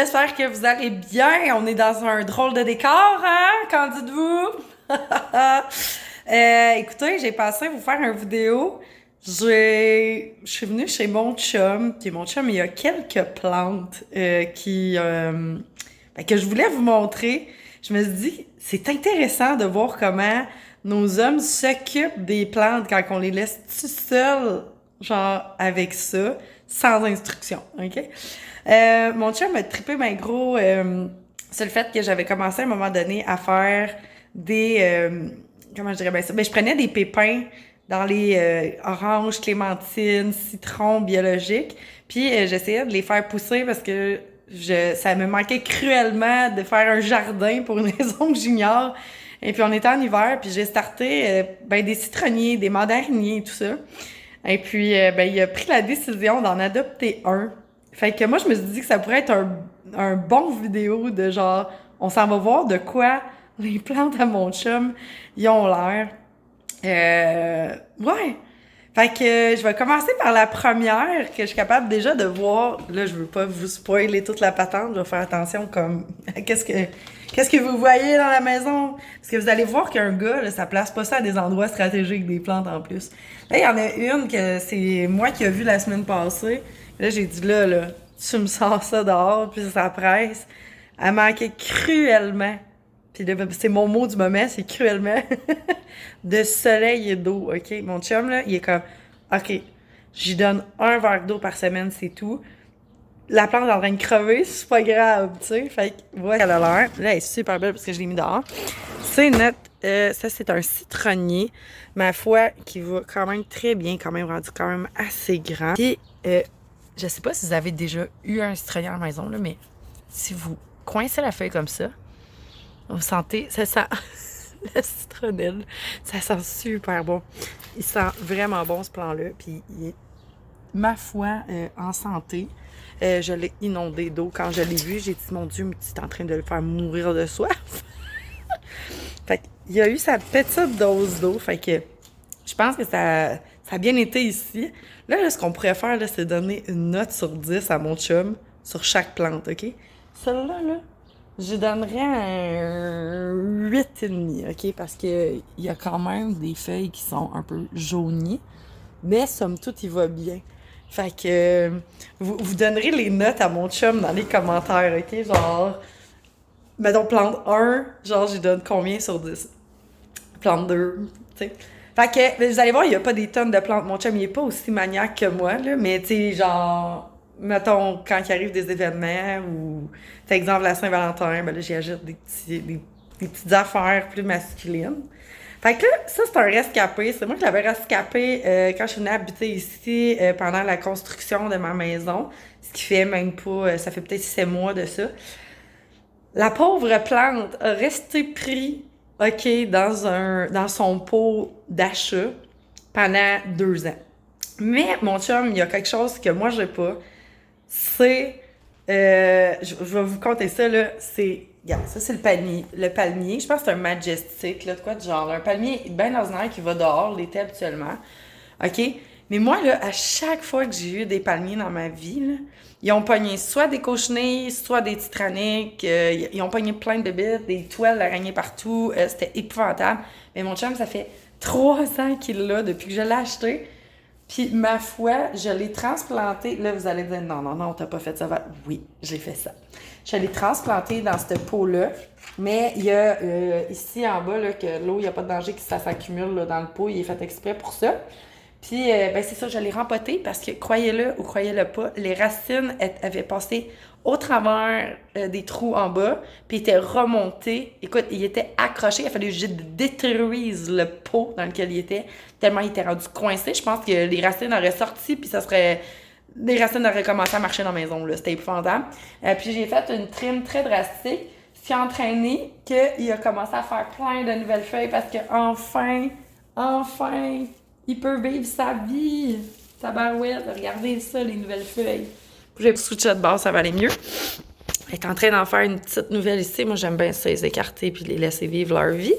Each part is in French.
j'espère que vous allez bien. On est dans un drôle de décor, hein? Qu'en dites-vous? Écoutez, j'ai pensé vous faire une vidéo. Je suis venue chez mon chum, puis mon chum, il y a quelques plantes que je voulais vous montrer. Je me suis dit, c'est intéressant de voir comment nos hommes s'occupent des plantes quand on les laisse tout seuls, genre avec ça, sans instruction, OK? Mon chum a trippé ben gros sur le fait que j'avais commencé à un moment donné à faire comment je dirais bien ça? Ben, je prenais des pépins dans les oranges, clémentines, citrons biologiques, puis j'essayais de les faire pousser parce que ça me manquait cruellement de faire un jardin pour une raison que j'ignore. Et puis on était en hiver, puis j'ai starté des citronniers, des mandariniers, tout ça. Et puis il a pris la décision d'en adopter un. Fait que moi je me suis dit que ça pourrait être un bon vidéo de genre on s'en va voir de quoi les plantes à mon chum ils ont l'air. Ouais. Fait que je vais commencer par la première que je suis capable déjà de voir. Là, je veux pas vous spoiler toute la patente. Je vais faire attention comme qu'est-ce que vous voyez dans la maison. Parce que vous allez voir qu'un gars, là, ça place pas ça à des endroits stratégiques des plantes en plus. Là, il y en a une que c'est moi qui ai vue la semaine passée. Là, j'ai dit là, tu me sors ça dehors, puis ça presse. Elle manquait cruellement. Puis là, c'est mon mot du moment, c'est cruellement de soleil et d'eau, OK? Mon chum, là, il est comme, OK, j'y donne un verre d'eau par semaine, c'est tout. La plante est en train de crever, c'est pas grave, tu sais. Fait que, voilà, elle a l'air. Là, elle est super belle parce que je l'ai mis dehors. C'est ça, c'est un citronnier, ma foi, qui va quand même très bien, quand même rendu quand même assez grand. Puis, je sais pas si vous avez déjà eu un citronnier à la maison, là, mais si vous coincez la feuille comme ça, vous sentez, ça sent la citronnelle. Ça sent super bon. Il sent vraiment bon, ce plant-là. Puis il est, ma foi, en santé. Je l'ai inondé d'eau. Quand je l'ai vu, j'ai dit, mon Dieu, mais tu es en train de le faire mourir de soif. Fait qu'il a eu sa petite dose d'eau. Fait que je pense que ça a bien été ici. Là, ce qu'on pourrait faire, là, c'est donner une note sur 10 à mon chum sur chaque plante, OK? Celle-là, là, je donnerais un 8,5, OK? Parce que il y a quand même des feuilles qui sont un peu jaunies. Mais somme toute, il va bien. Fait que vous donnerez les notes à mon chum dans les commentaires, OK? Genre, mettons, plante 1, genre, j'y donne combien sur 10? Plante 2, tu sais. Fait que, vous allez voir, il n'y a pas des tonnes de plantes. Mon chum, il est pas aussi maniaque que moi, là. Mais, tu sais, genre, mettons, quand il arrive des événements ou, par exemple, la Saint-Valentin, ben là, j'y ajoute des petites affaires plus masculines. Fait que là, ça, c'est un rescapé. C'est moi qui l'avais rescapé quand je venais habiter ici pendant la construction de ma maison. Ce qui fait même pas... ça fait peut-être 7 mois de ça. La pauvre plante a resté pris, OK, dans son pot d'achat pendant 2 ans. Mais mon chum, il y a quelque chose que moi, j'ai pas. C'est... je vais vous conter ça, là. C'est... Regarde, ça, c'est le palmier. Le palmier, je pense que c'est un majestic, là, de quoi de genre. Un palmier bien ordinaire qui va dehors l'été habituellement. OK? Mais moi, là, à chaque fois que j'ai eu des palmiers dans ma vie, là, ils ont pogné soit des cochenilles, soit des titraniques. Ils ont pogné plein de bêtes, des toiles d'araignées partout. C'était épouvantable. Mais mon chum, ça fait 3 ans qu'il l'a depuis que je l'ai acheté. Puis, ma foi, je l'ai transplanté. Là, vous allez dire, non, t'as pas fait ça. Oui, j'ai fait ça. Je l'ai transplanté dans ce pot-là. Mais il y a ici en bas, là, que l'eau, il n'y a pas de danger que ça s'accumule là, dans le pot. Il est fait exprès pour ça. Puis, c'est ça, je l'ai rempoté parce que, croyez-le ou croyez-le pas, les racines avaient passé au travers des trous en bas, puis étaient remontés. Écoute, il était accroché. Il a fallu que je détruise le pot dans lequel il était, tellement il était rendu coincé. Je pense que les racines auraient sorti, puis les racines auraient commencé à marcher dans la maison, là. C'était épouvantable. Puis, j'ai fait une trim très drastique, ce qui a entraîné qu'il a commencé à faire plein de nouvelles feuilles parce que, enfin, il peut vivre sa vie. Tabarouette, regardez ça, les nouvelles feuilles. J'ai switché de base, ça va aller mieux. Elle est en train d'en faire une petite nouvelle ici. Moi, j'aime bien ça, les écarter puis les laisser vivre leur vie.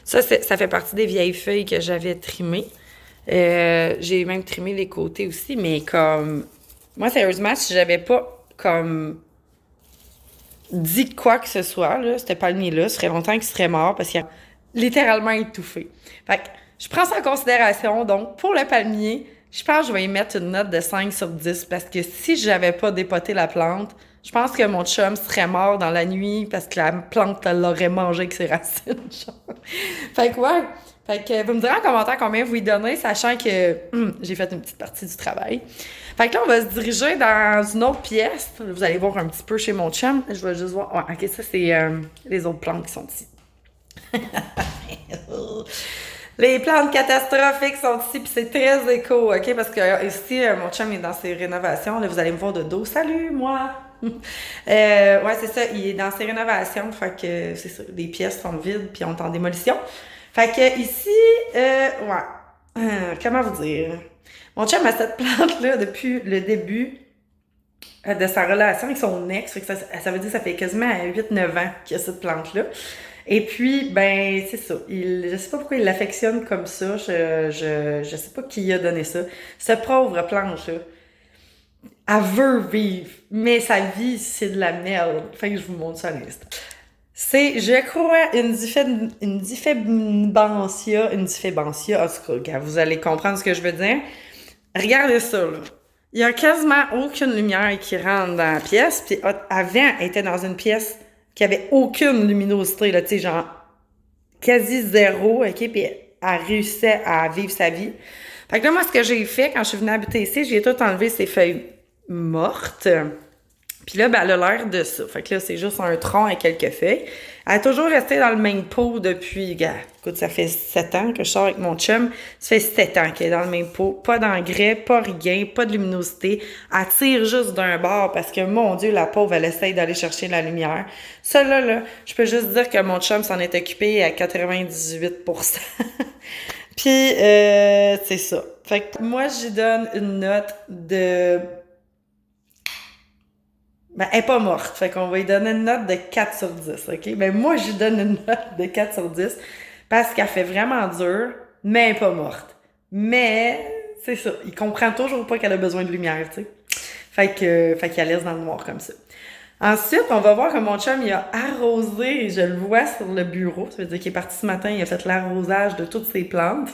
Ça fait partie des vieilles feuilles que j'avais trimées. J'ai même trimé les côtés aussi, mais comme... Moi, sérieusement, si j'avais pas comme dit quoi que ce soit, là, ce palmier-là, ce serait longtemps qu'il serait mort parce qu'il a littéralement étouffé. Fait que je prends ça en considération. Donc, pour le palmier, je pense que je vais y mettre une note de 5 sur 10 parce que si j'avais pas dépoté la plante, je pense que mon chum serait mort dans la nuit parce que la plante l'aurait mangé avec ses racines. Genre. Fait que ouais. Fait que vous me direz en commentaire combien vous y donnez, sachant que j'ai fait une petite partie du travail. Fait que là, on va se diriger dans une autre pièce. Vous allez voir un petit peu chez mon chum. Je vais juste voir. Ouais, ok, ça, c'est les autres plantes qui sont ici. Les plantes catastrophiques sont ici, puis c'est très éco, ok? Parce que ici, mon chum est dans ses rénovations. Là, vous allez me voir de dos. Salut, moi! Ouais, c'est ça. Il est dans ses rénovations. Fait que c'est ça. Les pièces sont vides, puis on est en démolition. Fait que ici, ouais. Comment vous dire? Mon chum a cette plante-là depuis le début de sa relation avec son ex. Fait que ça veut dire que ça fait quasiment 8-9 ans qu'il y a cette plante-là. Et puis, ben, c'est ça. Je sais pas pourquoi il l'affectionne comme ça. Je sais pas qui a donné ça. Cette pauvre plante-là, elle veut vivre, mais sa vie, c'est de la merde. Fait que je vous montre ça à l'instant. C'est, je crois, une diffébentia, en tout cas, vous allez comprendre ce que je veux dire. Regardez ça, là. Il y a quasiment aucune lumière qui rentre dans la pièce, puis avant, elle était dans une pièce qui avait aucune luminosité, là, tu sais, genre, quasi zéro, ok, puis elle réussissait à vivre sa vie. Fait que là, moi, ce que j'ai fait quand je suis venue habiter ici, j'ai tout enlevé ses feuilles mortes. Puis là, ben, elle a l'air de ça. Fait que là, c'est juste un tronc et quelques feuilles. Elle a toujours resté dans le même pot depuis, gars, écoute, ça fait 7 ans que je sors avec mon chum. Ça fait 7 ans qu'elle est dans le même pot. Pas d'engrais, pas rien, pas de luminosité. Elle tire juste d'un bord parce que, mon Dieu, la pauvre, elle essaye d'aller chercher la lumière. Ça, là, je peux juste dire que mon chum s'en est occupé à 98%. Puis, c'est ça. Fait que moi, j'y donne une note de... Ben, elle est pas morte. Fait qu'on va lui donner une note de 4 sur 10, OK? Ben, moi, je lui donne une note de 4 sur 10 parce qu'elle fait vraiment dur, mais elle est pas morte. Mais, c'est ça. Il comprend toujours pas qu'elle a besoin de lumière, tu sais. Fait qu'elle laisse dans le noir comme ça. Ensuite, on va voir que mon chum, il a arrosé, je le vois sur le bureau. Ça veut dire qu'il est parti ce matin, il a fait l'arrosage de toutes ses plantes.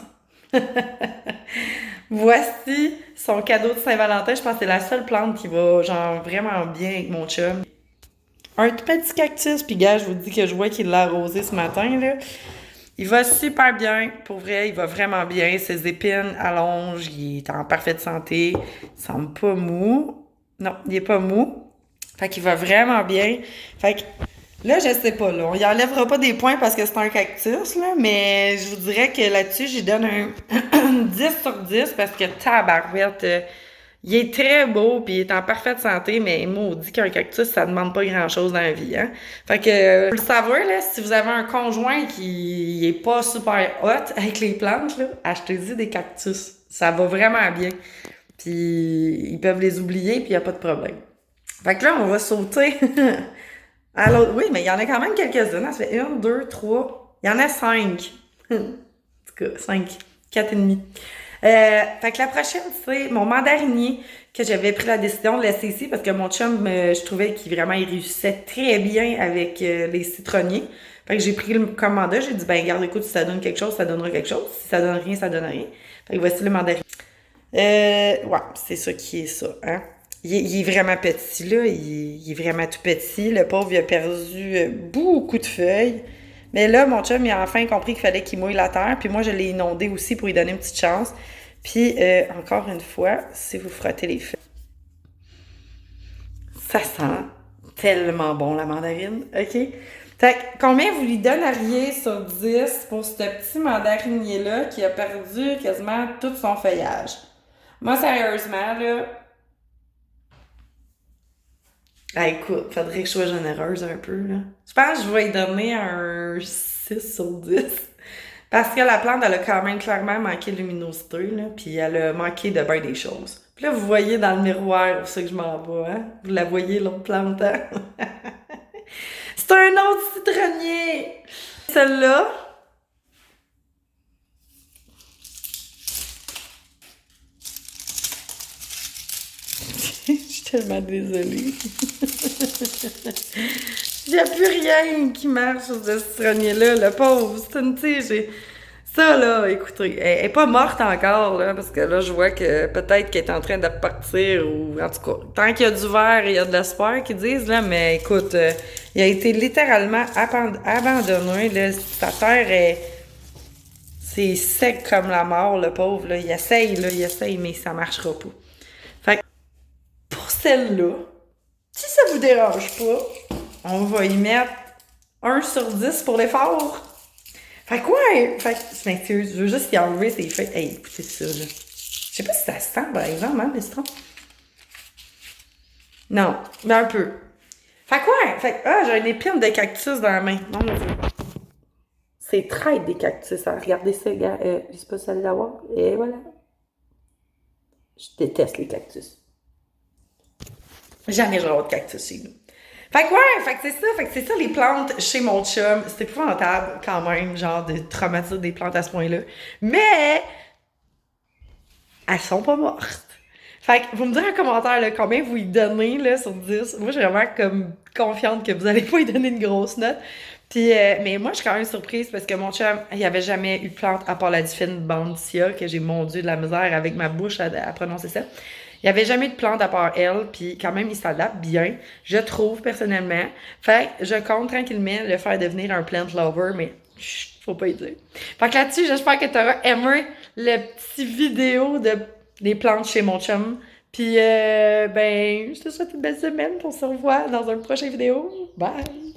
Voici son cadeau de Saint-Valentin. Je pense que c'est la seule plante qui va, genre, vraiment bien avec mon chum. Un tout petit cactus, puis gars, je vous dis que je vois qu'il l'a arrosé ce matin, là. Il va super bien, pour vrai, il va vraiment bien. Ses épines allongent, il est en parfaite santé. Il semble pas mou. Non, il est pas mou. Fait qu'il va vraiment bien. Fait que là, je sais pas, là. On y enlèvera pas des points parce que c'est un cactus, là. Mais je vous dirais que là-dessus, j'y donne un 10 sur 10 parce que tabarouette, il est très beau puis il est en parfaite santé, mais maudit qu'un cactus, ça demande pas grand-chose dans la vie, hein. Fait que, vous le savez, là, si vous avez un conjoint qui est pas super hot avec les plantes, là, achetez-y des cactus. Ça va vraiment bien. Puis, ils peuvent les oublier puis y a pas de problème. Fait que là, on va sauter à l'autre. Oui, mais il y en a quand même quelques-unes. Ça fait 1, 2, 3. Il y en a 5. En tout cas, 5. 4 et demi. Fait que la prochaine, c'est mon mandarinier que j'avais pris la décision de laisser ici parce que mon chum, je trouvais qu'il vraiment il réussissait très bien avec les citronniers. Fait que j'ai pris le mandat. J'ai dit, ben, garde, écoute, si ça donne quelque chose, ça donnera quelque chose. Si ça donne rien, ça donne rien. Fait que voici le mandarinier. Ouais, c'est ça qui est ça, hein. Il est vraiment petit, là. Il est vraiment tout petit. Le pauvre, il a perdu beaucoup de feuilles. Mais là, mon chum, il a enfin compris qu'il fallait qu'il mouille la terre. Puis moi, je l'ai inondé aussi pour lui donner une petite chance. Puis, encore une fois, si vous frottez les feuilles, ça sent tellement bon, la mandarine. OK? Fait que, combien vous lui donneriez sur 10 pour ce petit mandarinier-là qui a perdu quasiment tout son feuillage? Moi, sérieusement, là... Ah, écoute, faudrait que je sois généreuse un peu, là. Je pense que je vais lui donner un 6 sur 10. Parce que la plante, elle a quand même clairement manqué de luminosité, là. Puis elle a manqué de bien des choses. Puis là, vous voyez dans le miroir où c'est que je m'en vais, hein? Vous la voyez, l'autre plante, hein? C'est un autre citronnier! Celle-là... Je suis tellement désolée. Il n'y a plus rien qui marche sur ce citronnier-là, le pauvre. C'est une, tu sais, ça, là, écoutez, elle est pas morte encore, là, parce que là, je vois que peut-être qu'elle est en train de repartir, ou en tout cas, tant qu'il y a du verre, il y a de l'espoir, qu'ils disent, là, mais écoute, il a été littéralement abandonné, là, sa terre est... C'est sec comme la mort, le pauvre, là. Il essaye, mais ça marchera pas. Fait que, pour celle-là, si ça vous dérange pas, on va y mettre 1/10 pour l'effort. Fait que ouais, fait que, je m'excuse, je veux juste y enlever ses feuilles. Hey, écoutez ça, là. Je sais pas si ça se sent, par exemple, hein, le citron. Non, mais un peu. Fait que ouais, fait que, j'ai une épine de cactus dans la main. Non, mon Dieu. C'est traite des cactus, hein. Regardez ça, gars. Je sais pas si vous allez l'avoir. Et voilà. Je déteste les cactus. Jamais je vais avoir de cactus chez nous. Fait que ouais, fait que c'est ça les plantes chez mon chum. C'est épouvantable quand même, genre de traumatiser des plantes à ce point-là. Mais elles sont pas mortes. Fait que vous me direz en commentaire là, combien vous y donnez là, sur 10. Moi, je suis vraiment comme confiante que vous allez pas y donner une grosse note. Puis, mais moi, je suis quand même surprise parce que mon chum, il avait jamais eu de plante à part la Diffine Bantia, que j'ai, mon Dieu, de la misère avec ma bouche à prononcer ça. Il n'y avait jamais eu de plante à part elle, puis quand même, il s'adapte bien, je trouve, personnellement. Fait que je compte tranquillement le faire devenir un plant lover, mais chut, faut pas y dire. Fait que là-dessus, j'espère que tu auras aimé le petit vidéo des plantes chez mon chum. Puis, ben, je te souhaite une belle semaine. On se revoit dans une prochaine vidéo. Bye!